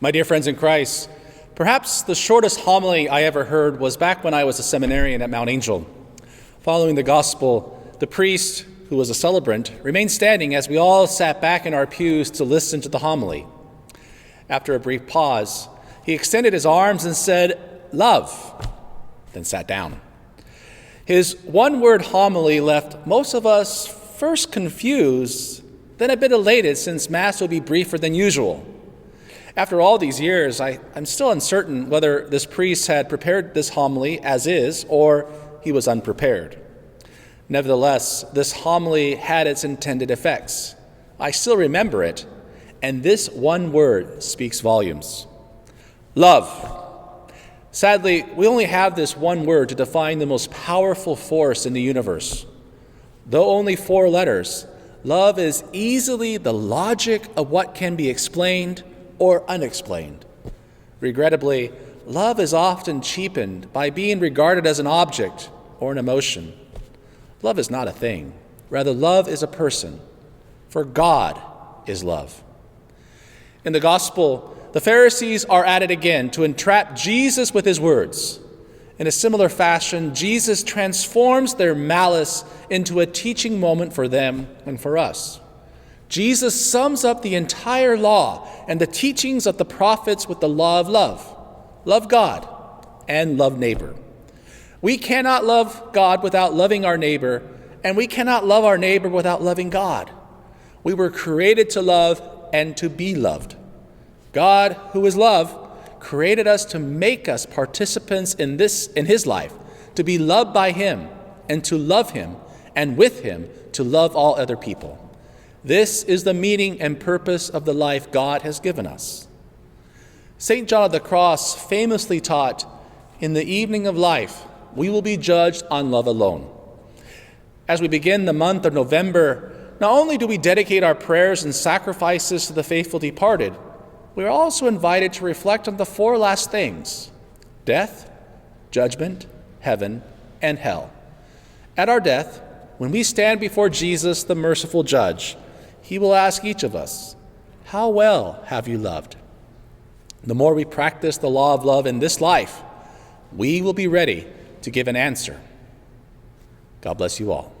My dear friends in Christ, perhaps the shortest homily I ever heard was back when I was a seminarian at Mount Angel. Following the gospel, the priest, who was a celebrant, remained standing as we all sat back in our pews to listen to the homily. After a brief pause, he extended his arms and said, "Love," then sat down. His one-word homily left most of us first confused, then a bit elated since Mass would be briefer than usual. After all these years, I'm still uncertain whether this priest had prepared this homily as is or he was unprepared. Nevertheless, this homily had its intended effects. I still remember it, and this one word speaks volumes. Love. Sadly, we only have this one word to define the most powerful force in the universe. Though only 4 letters, love is easily the logic of what can be explained or unexplained. Regrettably, love is often cheapened by being regarded as an object or an emotion. Love is not a thing. Rather, love is a person, for God is love. In the gospel, the Pharisees are at it again to entrap Jesus with his words. In a similar fashion, Jesus transforms their malice into a teaching moment for them and for us. Jesus sums up the entire law and the teachings of the prophets with the law of love. Love God and love neighbor. We cannot love God without loving our neighbor, and we cannot love our neighbor without loving God. We were created to love and to be loved. God, who is love, created us to make us participants in his life, to be loved by him and to love him, and with him to love all other people. This is the meaning and purpose of the life God has given us. St. John of the Cross famously taught, "In the evening of life, we will be judged on love alone." As we begin the month of November, not only do we dedicate our prayers and sacrifices to the faithful departed, we are also invited to reflect on the 4 last things: death, judgment, heaven, and hell. At our death, when we stand before Jesus, the merciful judge, he will ask each of us, "How well have you loved?" The more we practice the law of love in this life, we will be ready to give an answer. God bless you all.